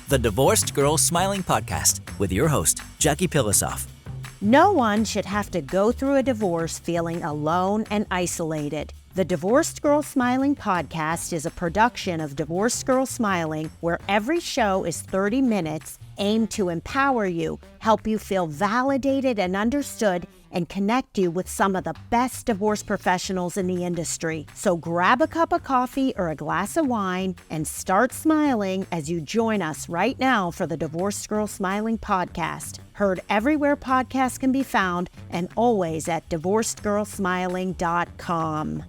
the Divorced Girl Smiling Podcast with your host, Jackie Pilosoff. No one should have to go through a divorce feeling alone and isolated. The Divorced Girl Smiling Podcast is a production of Divorced Girl Smiling, where every show is 30 minutes aimed to empower you, help you feel validated and understood, and connect you with some of the best divorce professionals in the industry. So grab a cup of coffee or a glass of wine and start smiling as you join us right now for the Divorced Girl Smiling Podcast. Heard everywhere podcasts can be found and always at divorcedgirlsmiling.com.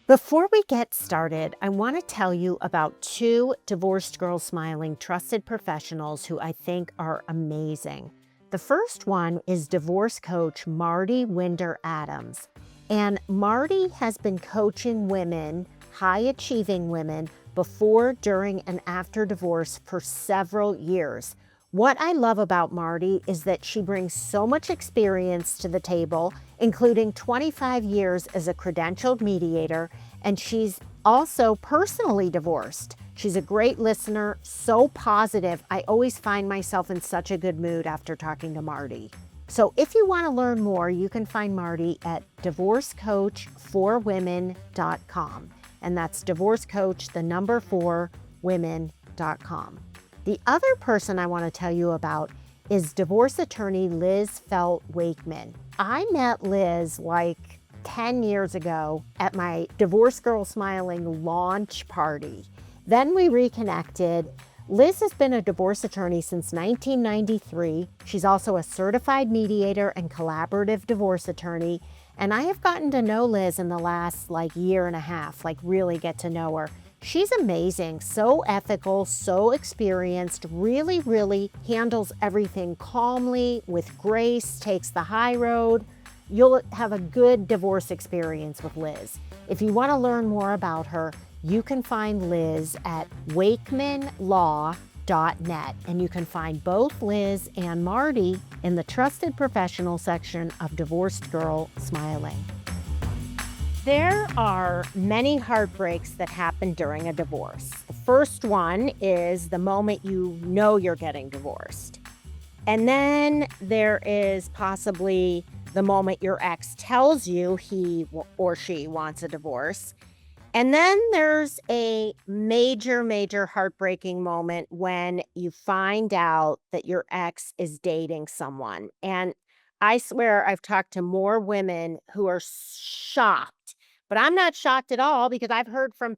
Before we get started, I want to tell you about two Divorced Girl Smiling trusted professionals who I think are amazing. The first one is divorce coach Marty Winder-Adams. And Marty has been coaching women, high-achieving women, before, during, and after divorce for several years. What I love about Marty is that she brings so much experience to the table, including 25 years as a credentialed mediator, and she's also personally divorced. She's a great listener, so positive. I always find myself in such a good mood after talking to Marty. So if you want to learn more, you can find Marty at divorcecoach4women.com. And that's divorcecoach4women.com. The other person I want to tell you about is divorce attorney Liz Felt-Wakeman. I met Liz like 10 years ago at my Divorce Girl Smiling launch party. Then we reconnected. Liz has been a divorce attorney since 1993. She's also a certified mediator and collaborative divorce attorney. And I have gotten to know Liz in the last year and a half, really get to know her. She's amazing, so ethical, so experienced, really handles everything calmly, with grace, takes the high road. You'll have a good divorce experience with Liz. If you want to learn more about her, you can find Liz at wakemanlaw.net, and you can find both Liz and Marty in the Trusted Professional section of Divorced Girl Smiling. There are many heartbreaks that happen during a divorce. The first one is the moment you know you're getting divorced. And then there is possibly the moment your ex tells you he or she wants a divorce. And then there's a major heartbreaking moment when you find out that your ex is dating someone. And I swear I've talked to more women who are shocked, but I'm not shocked at all because I've heard from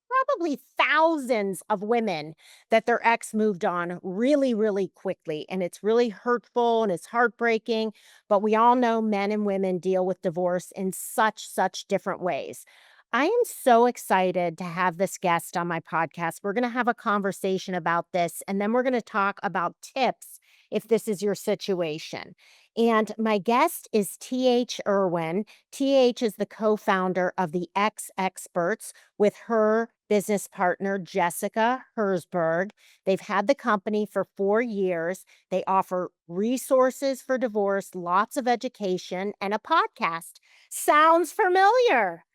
probably thousands of women that their ex moved on really quickly. And it's really hurtful and it's heartbreaking. But we all know men and women deal with divorce in such different ways. I am so excited to have this guest on my podcast. We're going to have a conversation about this, and then we're going to talk about tips if this is your situation. And my guest is T.H. Irwin. T.H. is the co-founder of the exExperts with her business partner, Jessica Herzberg. They've had the company for 4 years. They offer resources for divorce, lots of education, and a podcast. Sounds familiar.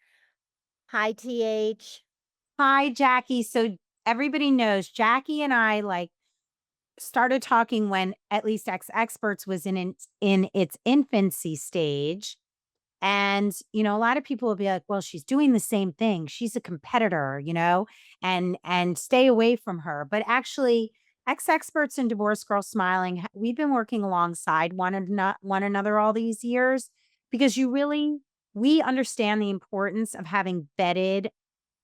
Hi, TH. Hi, Jackie. So everybody knows Jackie and I started talking when at least exExperts was in its infancy stage. And, a lot of people will be like, well, she's doing the same thing. She's a competitor, and stay away from her. But actually, exExperts and Divorce Girl Smiling, we've been working alongside one another all these years because we understand the importance of having vetted,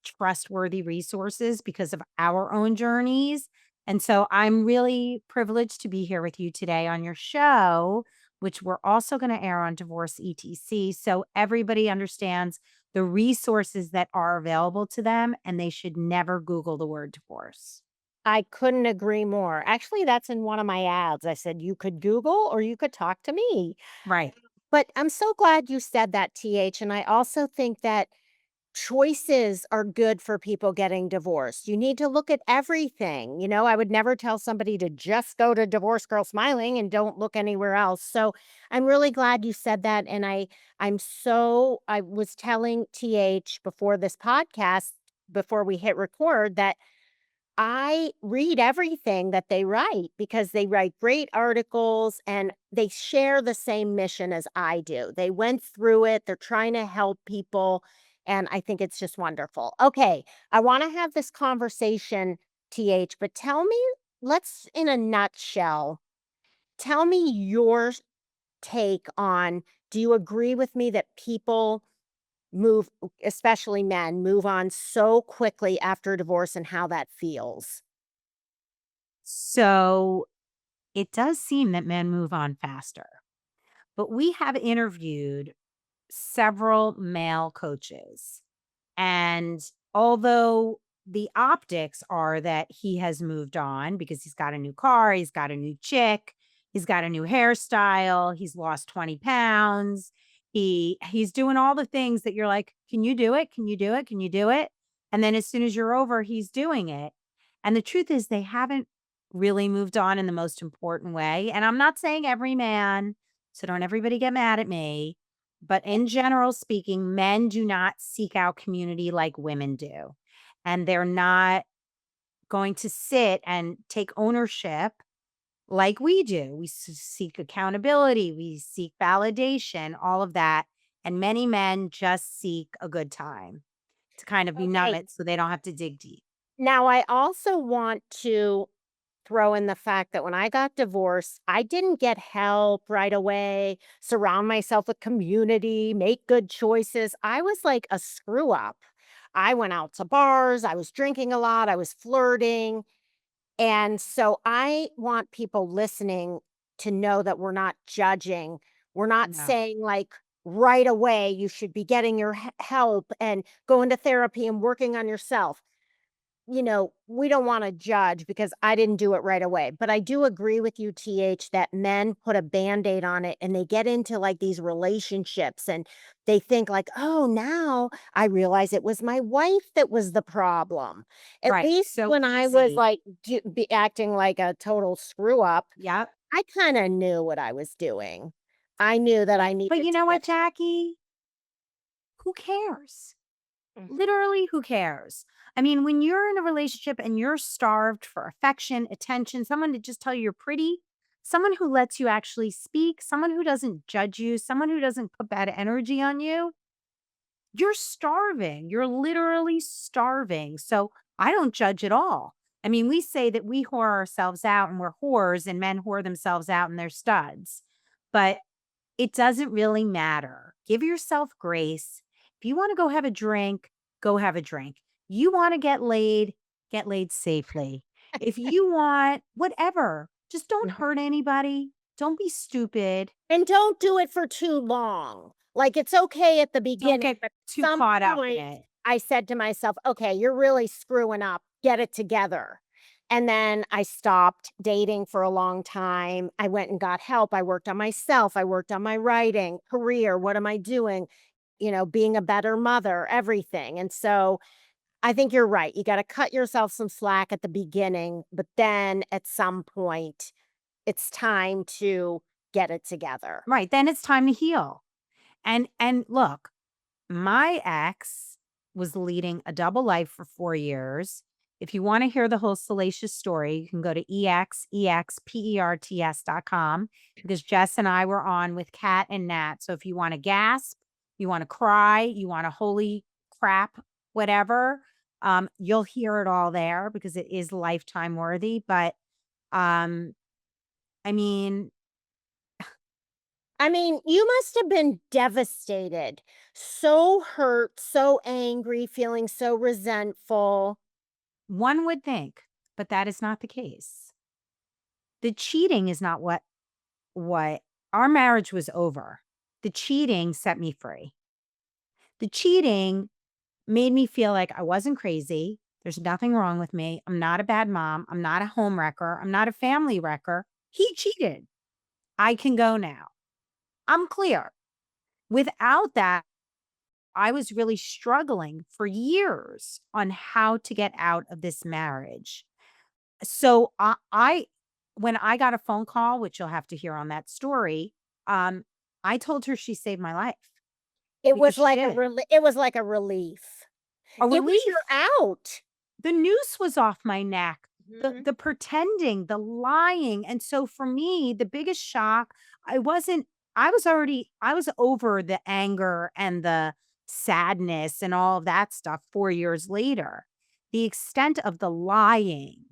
trustworthy resources because of our own journeys. And so I'm really privileged to be here with you today on your show, which we're also going to air on Divorce ETC. So everybody understands the resources that are available to them, and they should never Google the word divorce. I couldn't agree more. Actually, that's in one of my ads. I said, you could Google or you could talk to me. Right. But I'm so glad you said that, TH. And I also think that choices are good for people getting divorced. You need to look at everything. I would never tell somebody to just go to Divorce Girl Smiling and don't look anywhere else. So I'm really glad you said that. And I was telling TH before this podcast, before we hit record, that I read everything that they write because they write great articles and they share the same mission as I do. They went through it, they're trying to help people, and I think it's just wonderful. Okay, I want to have this conversation, TH, but tell me, let's in a nutshell, tell me your take on, do you agree with me that people move, especially men, move on so quickly after a divorce and how that feels? So it does seem that men move on faster, but we have interviewed several male coaches. And although the optics are that he has moved on because he's got a new car, he's got a new chick, he's got a new hairstyle, he's lost 20 pounds. He's doing all the things that you're like, can you do it? Can you do it? Can you do it? And then as soon as you're over, he's doing it. And the truth is they haven't really moved on in the most important way. And I'm not saying every man, so don't everybody get mad at me. But in general speaking, men do not seek out community like women do. And they're not going to sit and take ownership like we do. We seek accountability, we seek validation, all of that. And many men just seek a good time to kind of be numb Okay. it so they don't have to dig deep. Now, I also want to throw in the fact that when I got divorced, I didn't get help right away, surround myself with community, make good choices. I was like a screw up. I went out to bars, I was drinking a lot, I was flirting. And so I want people listening to know that we're not judging. We're not No. saying like right away you should be getting your help and going to therapy and working on yourself. We don't wanna judge because I didn't do it right away, but I do agree with you, TH, that men put a Band-Aid on it and they get into, like, these relationships and they think like, "Oh, now I realize it was my wife that was the problem." At Right. least So when I was, easy. like, be acting like a total screw up, Yep. I kinda knew what I was doing. I knew that I But needed you to know get what, Jackie? Who cares? mm, Literally, who cares? I mean, when you're in a relationship and you're starved for affection, attention, someone to just tell you you're pretty, someone who lets you actually speak, someone who doesn't judge you, someone who doesn't put bad energy on you, you're starving. You're literally starving. So I don't judge at all. I mean, we say that we whore ourselves out and we're whores and men whore themselves out and they're studs. But it doesn't really matter. Give yourself grace. If you want to go have a drink, go have a drink. You want to get laid safely. If you want whatever, just don't mhm. hurt anybody. Don't be stupid. And don't do it for too long. Like, it's okay at the Don't beginning, get but too some caught up in point, it. I said to myself, "Okay, you're really screwing up. Get it together." And then I stopped dating for a long time. I went and got help. I worked on myself. I worked on my writing, career. What am I doing? Being a better mother, everything. And so I think you're right. You got to cut yourself some slack at the beginning, but then at some point, it's time to get it together. Right. Then it's time to heal. And look, my ex was leading a double life for 4 years. If you wanna hear the whole salacious story, you can go to exexperts.com because Jess and I were on with Kat and Nat. So if you wanna gasp, you wanna cry, you wanna holy crap, whatever, you'll hear it all there because it is lifetime worthy. But, um, I mean, I mean, you must have been devastated, so hurt, so angry, feeling so resentful. one would think, but that is not the case. The cheating is not what our marriage was over. The cheating set me free. The cheating made me feel like I wasn't crazy. There's nothing wrong with me. I'm not a bad mom. I'm not a home wrecker. I'm not a family wrecker. He cheated. I can go now. I'm clear. Without that, I was really struggling for years on how to get out of this marriage. So when I got a phone call, which you'll have to hear on that story, um, I told her she saved my life It because was she like did. it was like a relief. A It was your relief. out. the noose was off my neck, Mhm. the pretending, the lying. And so for me, the biggest shock, I wasn't, I was over the anger and the sadness and all of that stuff 4 years later. The extent of the lying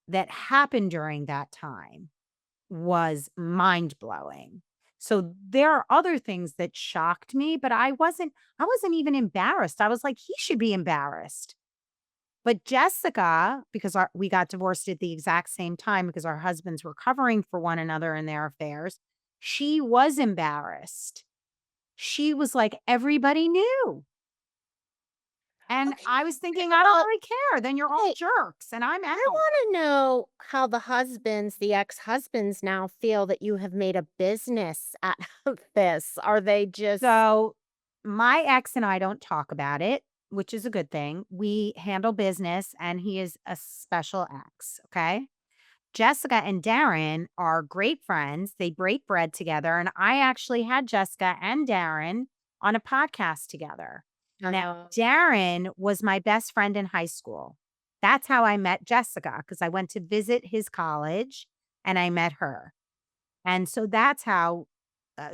that happened during that time was mind blowing. So there are other things that shocked me, but I wasn't even embarrassed. I was like, he should be embarrassed. But Jessica, because we got divorced at the exact same time because our husbands were covering for one another in their affairs, she was embarrassed. She was like, everybody knew. And Okay. I was thinking, I don't really care. Then you're all Hey, jerks and I'm I out. want to know how the ex-husbands now feel that you have made a business out of this. Are they just So my ex and I don't talk about it, which is a good thing. We handle business and he is a special ex. Okay. Jessica and Darren are great friends. They break bread together. And I actually had Jessica and Darren on a podcast together. Now, uh, Darren was my best friend in high school. That's how I met Jessica because I went to visit his college and I met her. And so that's how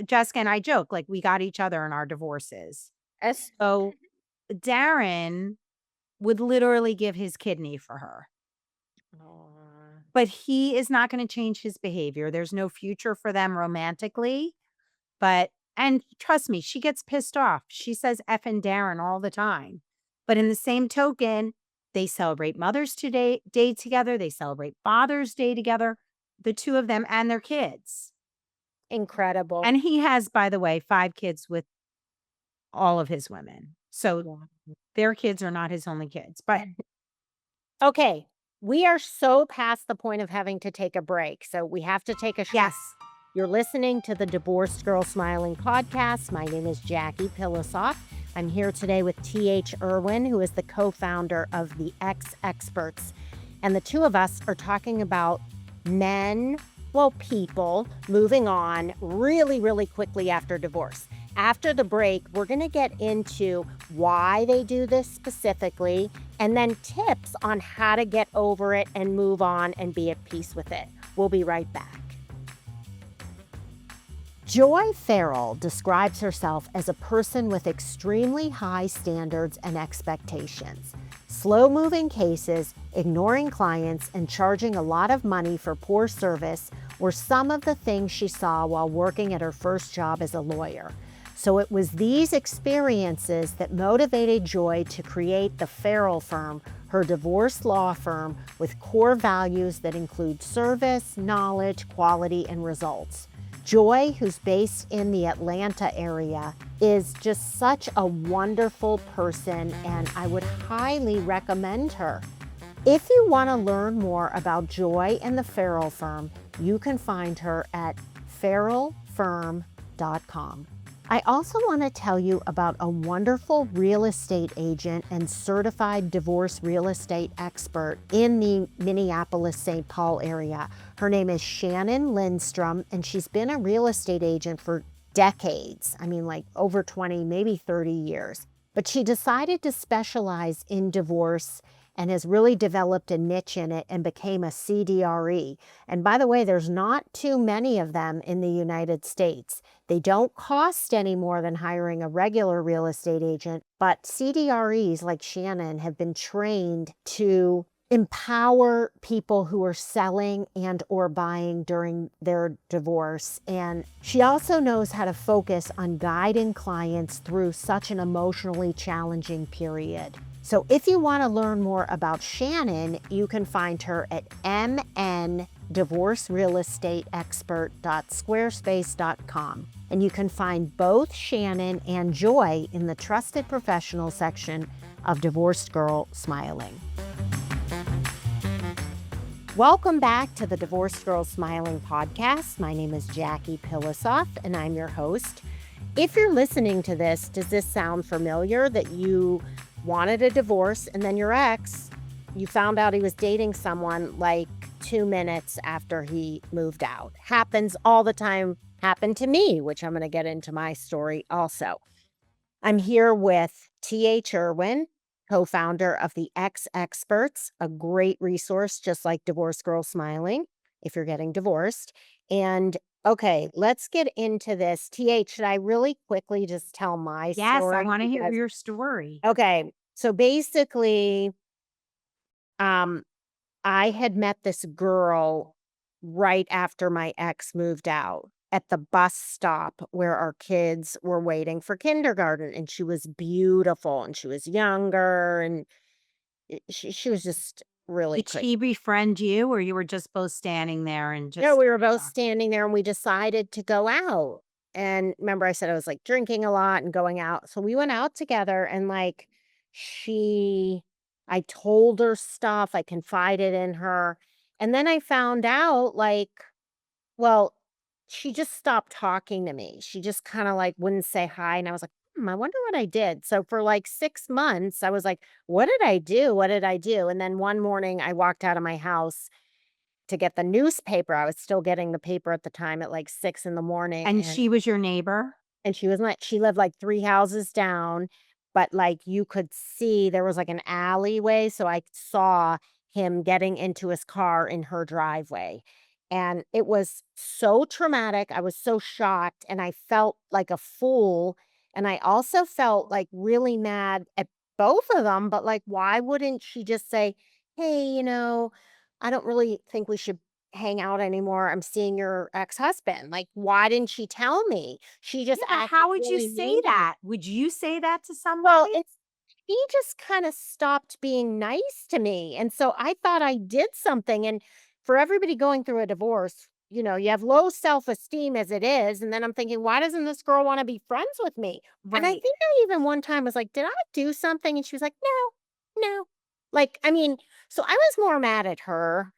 Jessica and I joke like we got each other in our divorces. as So Darren would literally give his kidney for her. Aw. But he is not gonna change his behavior. There's no future for them romantically, but and trust me, she gets pissed off. She says "effing Darren" all the time. But in the same token, they celebrate Mother's Day together, they celebrate Father's Day together, the 2 of them and their kids. Incredible. And he has, by the way, 5 kids with all of his women. So Yeah. their kids are not his only kids, but Okay, we are so past the point of having to take a break, so we have to take a shot. yes. You're listening to the Divorced Girl Smiling podcast. My name is Jackie Pilosoff. I'm here today with T.H. Irwin, who is the co-founder of the exExperts. And the two of us are talking about men, well, people moving on really, really quickly after divorce. After the break, we're going to get into why they do this specifically and then tips on how to get over it and move on and be at peace with it. We'll be right back. Joy Farrell describes herself as a person with extremely high standards and expectations. Slow-moving cases, ignoring clients, and charging a lot of money for poor service were some of the things she saw while working at her first job as a lawyer. So it was these experiences that motivated Joy to create the Farrell Firm, her divorce law firm with core values that include service, knowledge, quality, and results. Joy, who's based in the Atlanta area, is just such a wonderful person, and I would highly recommend her. If you want to learn more about Joy and the Farrell Firm, you can find her at farrellfirm.com. I also want to tell you about a wonderful real estate agent and certified divorce real estate expert in the Minneapolis-St. Paul area. Her name is Shannon Lindstrom, and she's been a real estate agent for decades. I mean, like over 20, maybe 30 years. But she decided to specialize in divorce and has really developed a niche in it and became a CDRE. And by the way, there's not too many of them in the United States. They don't cost any more than hiring a regular real estate agent, but CDREs like Shannon have been trained to empower people who are selling and or buying during their divorce. And she also knows how to focus on guiding clients through such an emotionally challenging period. So if you want to learn more about Shannon, you can find her at mndivorcerealestateexpert.squarespace.com. And you can find both Shannon and Joy in the Trusted Professional section of Divorced Girl Smiling. Welcome back to the Divorced Girl Smiling podcast. My name is Jackie Pilosoff, and I'm your host. If you're listening to this, does this sound familiar that you wanted a divorce and then your ex, you found out he was dating someone like 2 minutes after he moved out? Happens all the time. Happened to me, which I'm going to get into my story also. I'm here with T.H. Irwin, co-founder of the exExperts, a great resource just like Divorced Girl Smiling if you're getting divorced. And okay, let's get into this. TH, should I really quickly just tell my Yes, I story? want to hear Because your story. okay, so basically, um, I had met this girl right after my ex moved out at the bus stop where our kids were waiting for kindergarten, and she was beautiful, and she was younger, and she was just really Did great. she befriend you, or you were just both standing there and No, just we were both talk? standing there, and we decided to go out. And remember I said I was, like, drinking a lot and going out, so we went out together, and, like, she I told her stuff, I confided in her, and then I found out, like, well, she just stopped talking to me. She just kinda, like, wouldn't say hi, and I was like, I wonder what I did." So for, like, 6 months, I was like, "What did I do? What did I do?" And then one morning, I walked out of my house to get the newspaper. I was still getting the paper at the time at, like, 6 in the morning, And she was your neighbor? and she was not she lived, like, 3 houses down, but, like, you could see there was, like, an alleyway, so I saw him getting into his car in her driveway, and it was so traumatic, I was so shocked, and I felt like a fool, and I also felt, like, really mad at both of them, but, like, why wouldn't she just say, "Hey, I don't really think we should hang out anymore. I'm seeing your ex-husband." Like, why didn't she tell me? She just Yeah, but acted how would you really say mean. that? Would you say that to Well, somebody? it's she just kinda stopped being nice to me, and so I thought I did something, and for everybody going through a divorce, you have low self-esteem as it is, and then I'm thinking, "Why doesn't this girl wanna be friends with me?" And I Right. think I even one time was like, "Did I do something?" And she was like, "No, no." Like, I mean, so I was more mad at her,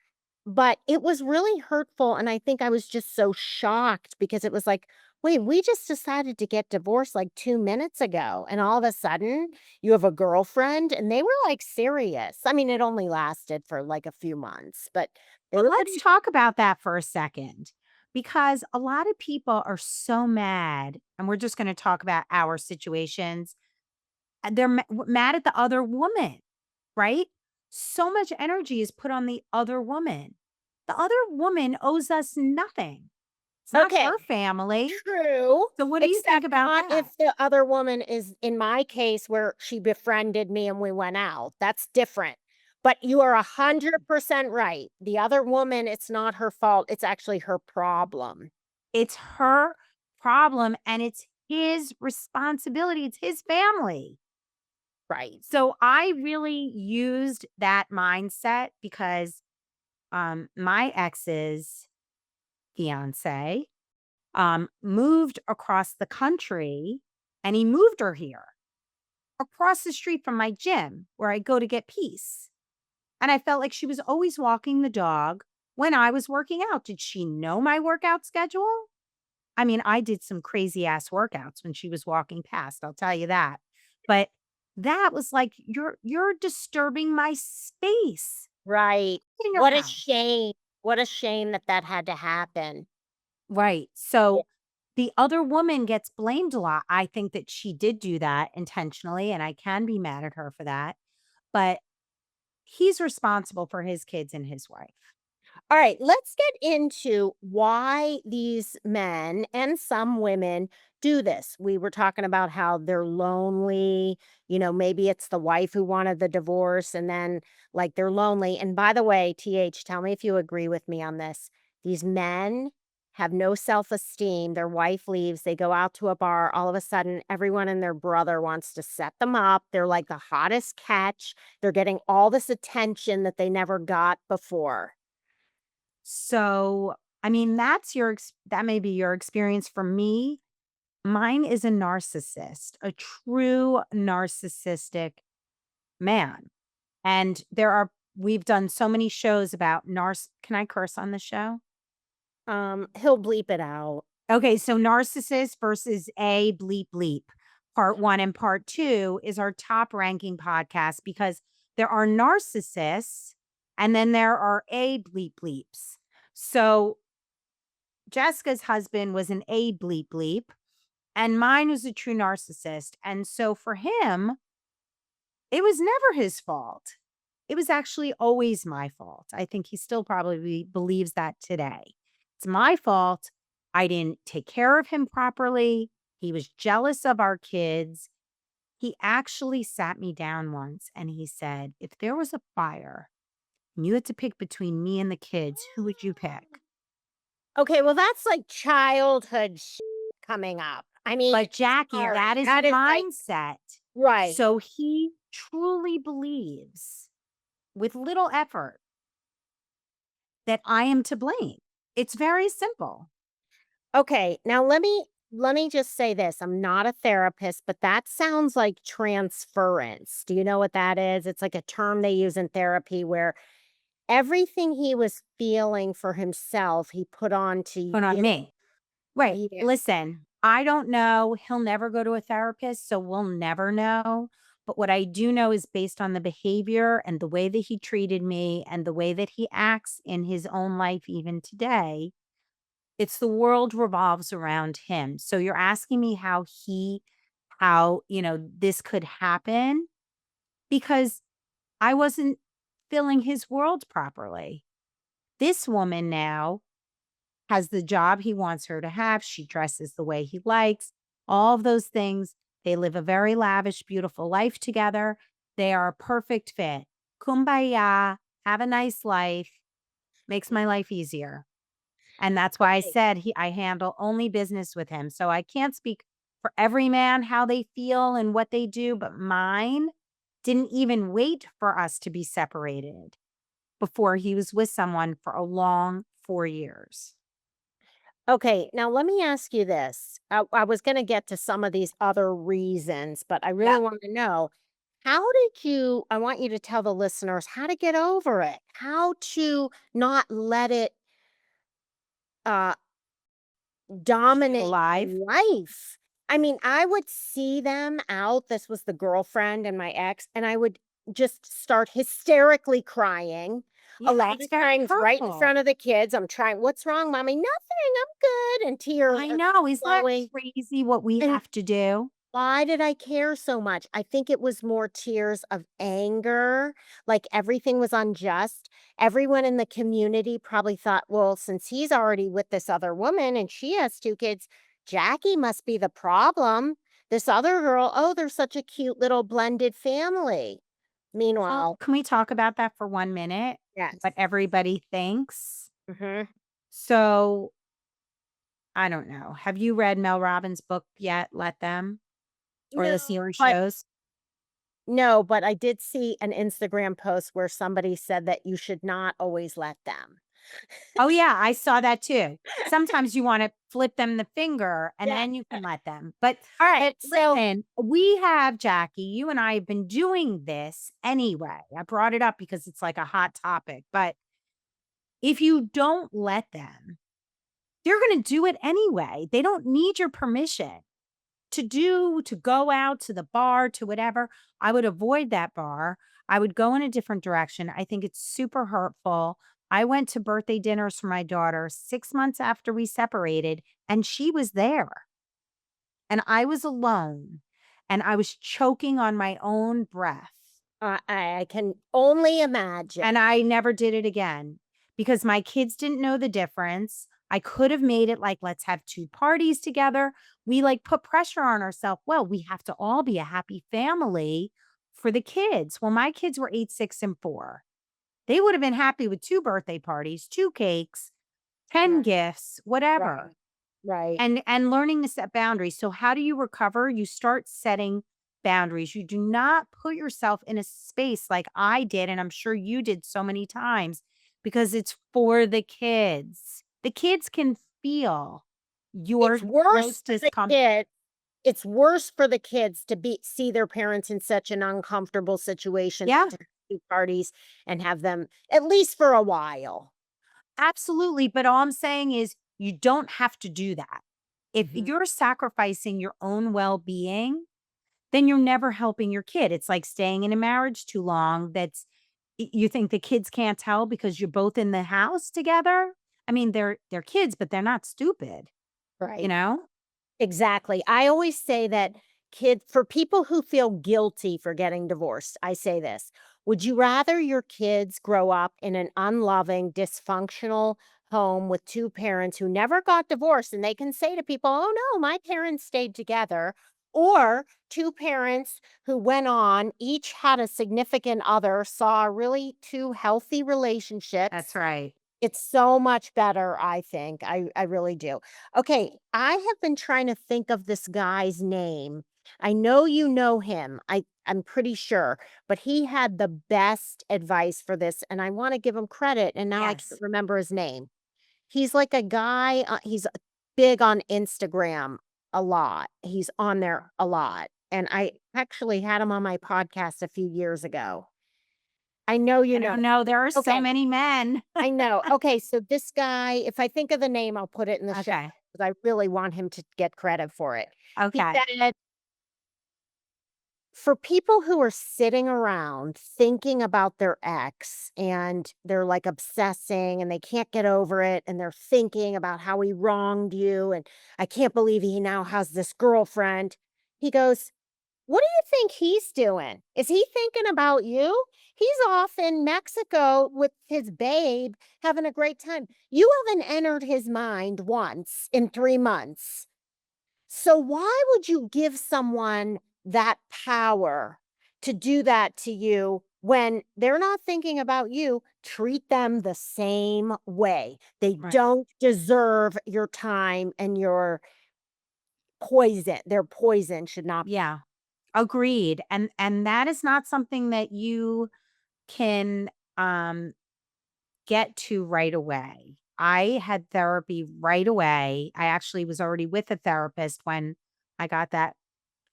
but it was really hurtful, and I think I was just so shocked because it was like, "Wait, we just decided to get divorced, like, 2 minutes ago, and all of a sudden, you have a girlfriend?" And they were, like, serious. I mean, it only lasted for, like, a few months, but they Well, were let's pretty. talk about that for a second because a lot of people are so mad, and we're just going to talk about our situations. They're mad at the other woman, right? So much energy is put on the other woman. The other woman owes us nothing. It's not Okay. her family. True, So what do you think except about not that? if the other woman is in my case where she befriended me and we went out. That's different. But you are 100% right. The other woman, it's not her fault. It's actually her problem. It's her problem and it's his responsibility. It's his family. Right. So I really used that mindset because my ex's fiance moved across the country and he moved her here across the street from my gym where I go to get peace. And I felt like she was always walking the dog when I was working out. Did she know my workout schedule? I mean, I did some crazy ass workouts when she was walking past, I'll tell you that. But that was like, you're disturbing my space Right. in your What a house. shame. What a shame that that had to happen. Right. Yeah. So the other woman gets blamed a lot. I think that she did do that intentionally, and I can be mad at her for that. But he's responsible for his kids and his wife. All right, let's get into why these men and some women do this. We were talking about how they're lonely. Maybe it's the wife who wanted the divorce and then, like, they're lonely. And by the way, TH, tell me if you agree with me on this. These men have no self esteem. Their wife leaves, they go out to a bar. All of a sudden, everyone and their brother wants to set them up. They're like the hottest catch. They're getting all this attention that they never got before. So, I mean, that may be your experience. For me, mine is a narcissist, a true narcissistic man. And we've done so many shows about can I curse on the show? He'll bleep it out. Okay, so narcissist versus a bleep bleep. Part one and part two is our top ranking podcast because there are narcissists and then there are a bleep bleeps. So Jessica's husband was an a bleep bleep and mine was a true narcissist. And so for him, It was never his fault. It was actually always my fault. I think he still probably believes that today. It's my fault. I didn't take care of him properly. He was jealous of our kids. He actually sat me down once and he said, if there was a fire and you had to pick between me and the kids, who would you pick? Okay, well, that's like childhood coming up. I mean, But Jackie, sorry, that is that is like mindset. right. So he truly believes with little effort that I am to blame. It's very simple. Okay, now let me just say this. I'm not a therapist, but that sounds like transference. Do you know what that is? It's like a term they use in therapy where everything he was feeling for himself, he put on to Put on you. me. Right. Yeah. Listen, I don't know. He'll never go to a therapist, so we'll never know. But what I do know is based on the behavior and the way that he treated me and the way that he acts in his own life, even today, it's the world revolves around him. So you're asking me how this could happen because I wasn't filling his world properly. This woman now has the job he wants her to have. She dresses the way he likes, all of those things. They live a very lavish, beautiful life together. They are a perfect fit. Kumbaya, have a nice life, makes my life easier. And that's why I Okay. said I handle only business with him. So I can't speak for every man, how they feel and what they do, but mine didn't even wait for us to be separated before he was with someone for a long 4 years. Okay, now let me ask you this. I was going to get to some of these other reasons, but I really Yep. want to know how did you, I want you to tell the listeners how to get over it, how to not let it uh, Keep you dominate alive. your life. I mean, I would see them out. This was the girlfriend and my ex, and I would just start hysterically crying. Yeah, A lot it's of very times, right in hurtful. front of the kids, I'm trying, what's wrong, mommy? Nothing, I'm good. And tears I are know. Isn't that flowing. crazy what we And have to do? why did I care so much? I think it was more tears of anger, like everything was unjust. Everyone in the community probably thought, well, since he's already with this other woman and she has two kids, Jackie must be the problem. This other girl, oh, they're such a cute little blended family. Well, Meanwhile, can we talk about that for 1 minute? What yes. everybody thinks. Hmm. So I don't know. Have you read Mel Robbins' book yet? Let Them or No, the series but shows? no, but I did see an Instagram post where somebody said that you should not always let them. Oh, yeah, I saw that too. Sometimes you wanna flip them the finger and Yeah. then you can let them. But All right. So listen, we have Jackie, you and I have been doing this anyway. I brought it up because it's like a hot topic, but if you don't let them, they're gonna do it anyway. They don't need your permission to go out to the bar, to whatever. I would avoid that bar. I would go in a different direction. I think it's super hurtful. I went to birthday dinners for my daughter 6 months after we separated, and she was there, and I was alone, and I was choking on my own breath. I can only imagine. And I never did it again because my kids didn't know the difference. I could have made it like, let's have 2 parties together. We like put pressure on ourselves. Well, we have to all be a happy family for the kids. Well, my kids were 8, 6, and 4. They would have been happy with 2 birthday parties, 2 cakes, 10 Right, gifts, right, whatever. right. And learning to set boundaries. So how do you recover? You start setting boundaries. You do not put yourself in a space like I did, and I'm sure you did so many times because it's for the kids. The kids can feel It's your worse gross for the discomfort. kid. It's worse for the kids to be see their parents in such an uncomfortable situation Yeah, to do parties and have them at least for a while. absolutely. But all I'm saying is you don't have to do that. If Mhm. you're sacrificing your own well-being, then you're never helping your kid. It's like staying in a marriage too long that's you think the kids can't tell because you're both in the house together? I mean, they're kids, but they're not stupid, you Right. know? Exactly. I always say that for people who feel guilty for getting divorced, I say this. Would you rather your kids grow up in an unloving, dysfunctional home with two parents who never got divorced and they can say to people, "Oh no, my parents stayed together," or two parents who went on, each had a significant other, saw really two healthy That's relationships? right. It's so much better, I think. I really do. Okay, I have been trying to think of this guy's name. I know you know him. I'm pretty sure, but he had the best advice for this, and I want to give him credit, and now I can't Yes. remember his name. He's like a guy, he's big on Instagram a lot. He's on there a lot, and I actually had him on my podcast a few years ago. I know you I know. don't know. There are so Okay. many men. I know. Okay, so this guy, if I think of the name, I'll put it in the show Okay. because I really want him to get credit for it. He Okay. said, for people who are sitting around thinking about their ex and they're like obsessing and they can't get over it and they're thinking about how he wronged you and I can't believe he now has this girlfriend. He goes, what do you think he's doing? Is he thinking about you? He's off in Mexico with his babe having a great time. You haven't entered his mind once in 3 months. So why would you give someone that power to do that to you when they're not thinking about you? Treat them the same way. They Right. don't deserve your time and your poison. Their poison should not. Yeah. Agreed. And that is not something that you can um get to right away. I had therapy right away. I actually was already with a therapist when I got that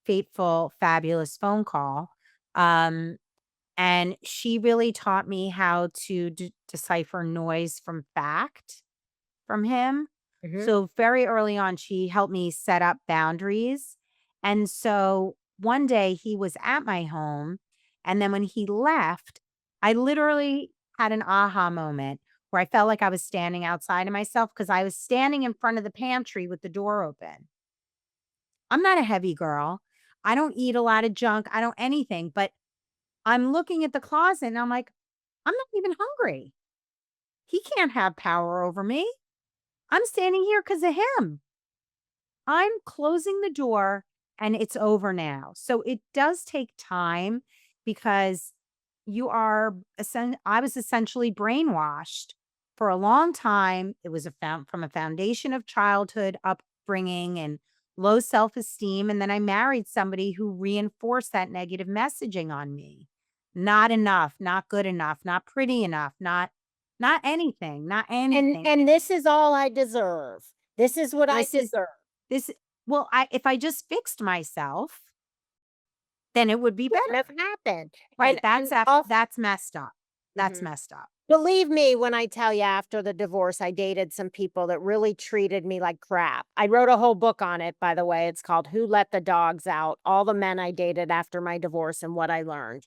fateful, fabulous phone call. Um, and she really taught me how to decipher noise from fact from him. Mhm. So very early on, she helped me set up boundaries. And so one day he was at my home. And then when he left, I literally had an aha moment where I felt like I was standing outside of myself because I was standing in front of the pantry with the door open. I'm not a heavy girl. I don't eat a lot of junk. I don't anything, but I'm looking at the closet and I'm like, I'm not even hungry. He can't have power over me. I'm standing here because of him. I'm closing the door and it's over now. So it does take time because you are I was essentially brainwashed for a long time. It was from a foundation of childhood upbringing and low self-esteem, and then I married somebody who reinforced that negative messaging on me. Not enough, not good enough, not pretty enough, not anything, not anything. And this is all I deserve. This is what I This is deserve. this well, I if I just fixed myself, then it would be Wouldn't better. have happened. Right, And also, that's messed up. That's mhm. messed up. Believe me when I tell you after the divorce, I dated some people that really treated me like crap. I wrote a whole book on it, by the way. It's called Who Let the Dogs Out? All the men I dated after my divorce and what I learned.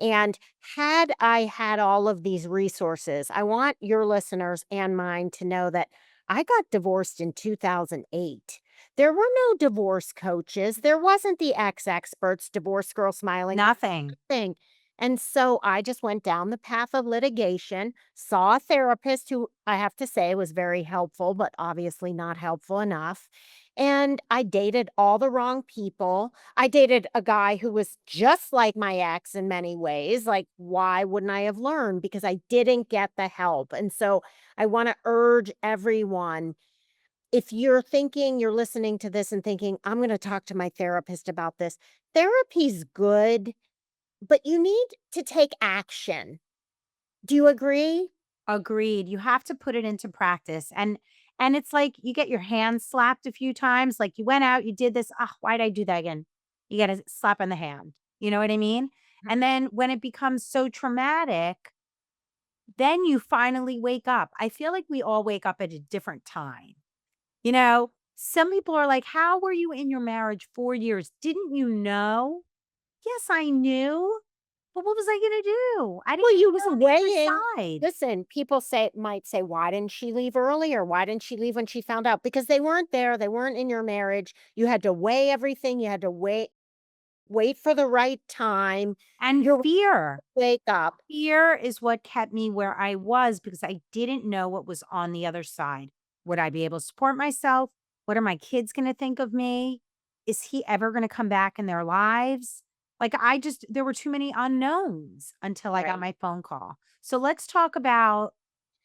And had I had all of these resources, I want your listeners and mine to know that I got divorced in 2008. There were no divorce coaches. There wasn't the experts, divorce girl smiling Nothing. thing. And so I just went down the path of litigation, saw a therapist who I have to say was very helpful, but obviously not helpful enough. And I dated all the wrong people. I dated a guy who was just like my ex in many ways. Like, why wouldn't I have learned? Because I didn't get the help. And so I want to urge everyone, if you're thinking, you're listening to this and thinking, I'm going to talk to my therapist about this, therapy's good, but you need to take action. Do you agree? Agreed. You have to put it into practice. And it's like you get your hand slapped a few times. Like you went out, you did this. Ah, why'd I do that again? You get a slap on the hand. You know what I mean? Mhm. And then when it becomes so traumatic, then you finally wake up. I feel like we all wake up at a different time. You know, some people are like, how were you in your marriage 4 years? Didn't you know? Yes, I knew. But what was I going to do? I Well, didn't you even was know the weighing. other side. Listen, people might say, why didn't she leave early or why didn't she leave when she found out? Because they weren't there. They weren't in your marriage. You had to weigh everything. You had to weigh wait for the right time. And You're fear. wake up. Fear is what kept me where I was because I didn't know what was on the other side. Would I be able to support myself? What are my kids going to think of me? Is he ever going to come back in their lives? Like, there were too many unknowns until I got Right. my phone call. So let's talk about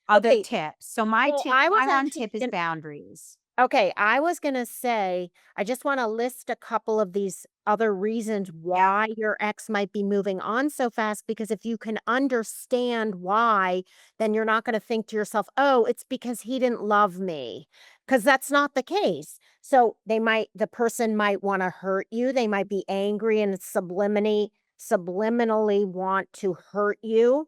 other Okay. tips. So my Well, tip, I was my one actually tip is gonna boundaries. okay, I was gonna say, I just wanna list a couple of these other reasons Yep. why your ex might be moving on so fast, because if you can understand why, then you're not gonna think to yourself, "Oh, it's because he didn't love me," because that's not the case. So, the person might wanna hurt you, they might be angry and subliminally want to hurt you,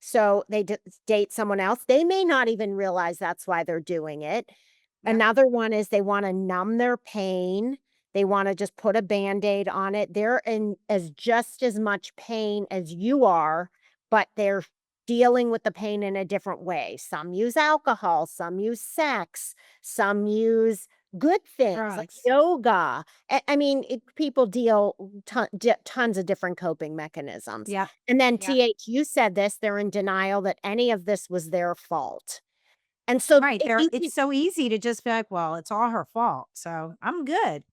so they date someone else. They may not even realize that's why they're doing it. Yep. Another one is they wanna numb their pain. They wanna just put a Band-Aid on it. They're in as just as much pain as you are, but they're dealing with the pain in a different way. Some use alcohol, some use sex, some use good things like Drugs. yoga. I mean, people deal tons of different coping mechanisms. Yep. And then Yep. you said this, they're in denial that any of this was their fault. And so Right. It's so easy to just be like, well, it's all her fault. So I'm good.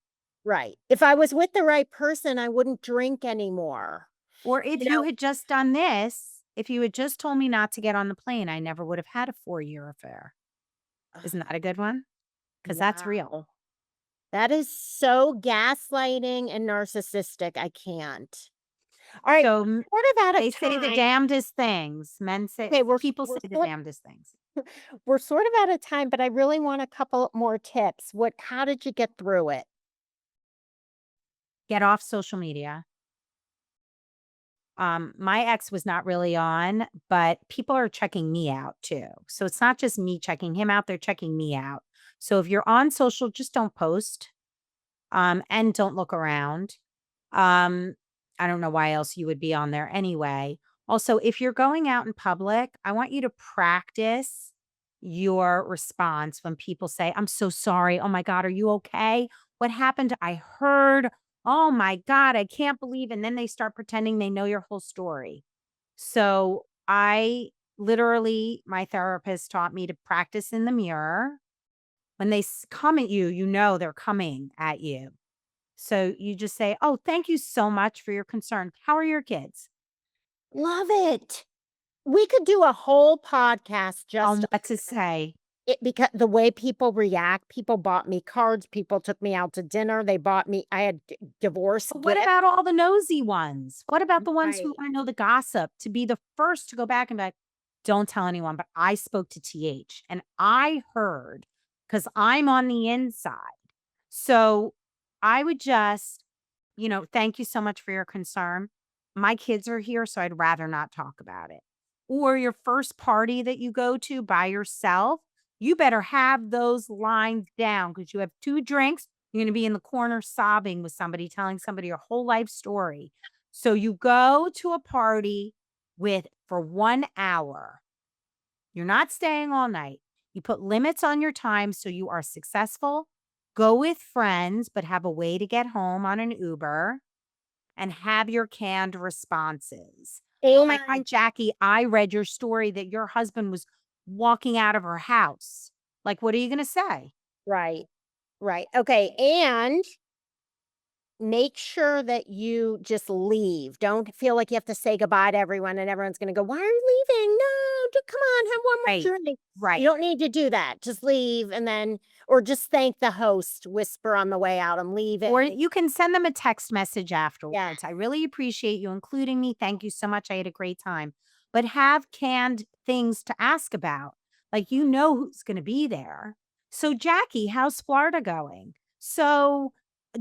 right. If I was with the right person, I wouldn't drink anymore. Or You if you know had just done this, if you had just told me not to get on the plane, I never would have had a 4-year affair. Isn't that a good one? Because that's real. wow. That is so gaslighting and narcissistic, I can't. Alright, So sort of out of they say the time. damnedest things. Men say, Okay, people say the damnedest things. we're sort of out of time, but I really want a couple more tips. How did you get through it? Get off social media. My ex was not really on, but people are checking me out too. So it's not just me checking him out, they're checking me out. So if you're on social, just don't post. And don't look around. Um, I don't know why else you would be on there anyway. Also, if you're going out in public, I want you to practice your response when people say, I'm so sorry. Oh my God, are you okay? What happened? I heard. Oh my God, I can't believe. And then they start pretending they know your whole story. So my therapist taught me to practice in the mirror. When they come at you, you know they're coming at you. So you just say, "Oh, thank you so much for your concern. How are your kids?" Love it. We could do a whole podcast just On what to say. it because the way people react, people bought me cards, people took me out to dinner, they bought me I had divorce But what gifts. about all the nosy ones? What about the ones who Right. wanna know the gossip, to be the first to go back and be like, "Don't tell anyone, but I spoke to TH and I heard because 'cause I'm on the inside." So, I would just, "Thank you so much for your concern. My kids are here, so I'd rather not talk about it." Or your first party that you go to by yourself, you better have those lines down because you have 2 drinks, you're gonna be in the corner sobbing with somebody, telling somebody your whole life story. So you go to a party for 1 hour. You're not staying all night. You put limits on your time so you are successful. Go with friends, but have a way to get home on an Uber and have your canned responses. "Oh my And God, Jackie, I read your story that your husband was walking out of her house." Like, what are you gonna say? right, right. Okay, and make sure that you just leave. Don't feel like you have to say goodbye to everyone and everyone's gonna go, "Why are you leaving? No, come on, have one Right, more drink." You right. don't need to do that. Just leave and then or just thank the host, whisper on the way out, "I'm leaving." Or you can send them a text message Yeah. afterwards. "I really appreciate you including me. Thank you so much. I had a great time." But have canned things to ask about. Like, you know who's going to be there. So, Jackie, how's Florida going? So,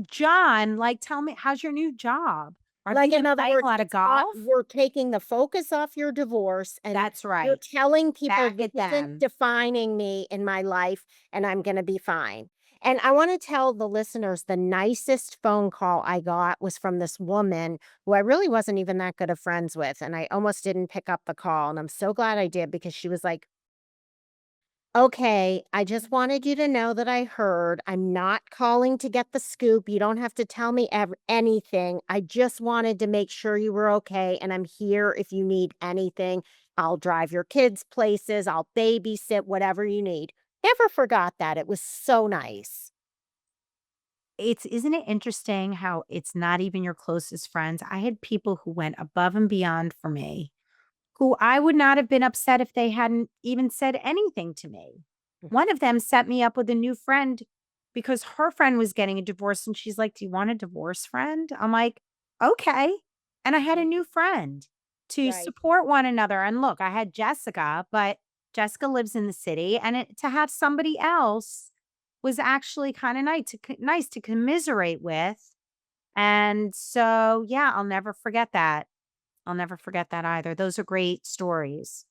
John, like, tell me, how's your new job? Are Like, you going in to other play a words, lot of golf? we're taking the focus off your divorce, and That's you're right. telling people Back this at isn't them. defining me in my life, and I'm gonna be fine. And I wanna tell the listeners the nicest phone call I got was from this woman who I really wasn't even that good of friends with, and I almost didn't pick up the call, and I'm so glad I did because she was like, Okay, I just wanted you to know that I heard. I'm not calling to get the scoop. You don't have to tell me anything. I just wanted to make sure you were okay, and I'm here if you need anything. I'll drive your kids places, I'll babysit, whatever you need. Never forgot that. It was so nice. Isn't it interesting how it's not even your closest friends? I had people who went above and beyond for me, who I would not have been upset if they hadn't even said anything to me. One of them set me up with a new friend because her friend was getting a divorce and she's like, "Do you want a divorce friend?" I'm like, "Okay." And I had a new friend to Right. support one another. And look, I had Jessica, but Jessica lives in the city and to have somebody else was actually kind of nice to commiserate with. And so, yeah, I'll never forget that. I'll never forget that either. Those are great stories.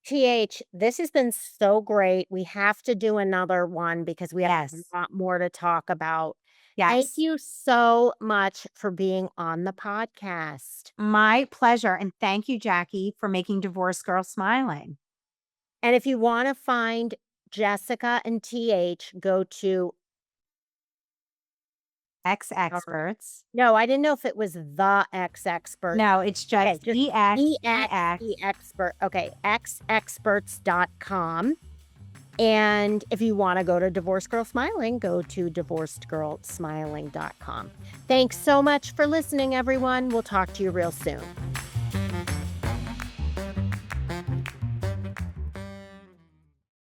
TH, this has been so great. We have to do another one because we have a Yes. lot more to talk about. Thank Yes. you so much for being on the podcast. My pleasure. And thank you, Jackie, for making Divorce Girl smiling. And if you want to find Jessica and TH, go to Ex our experts. no, I didn't know if it was the X expert. No, it's Okay, just just EX. the expert. Okay, exexperts.com. And if you want to go to Divorce Girl Smiling, go to divorcedgirlsmiling.com. Thanks so much for listening, everyone. We'll talk to you real soon.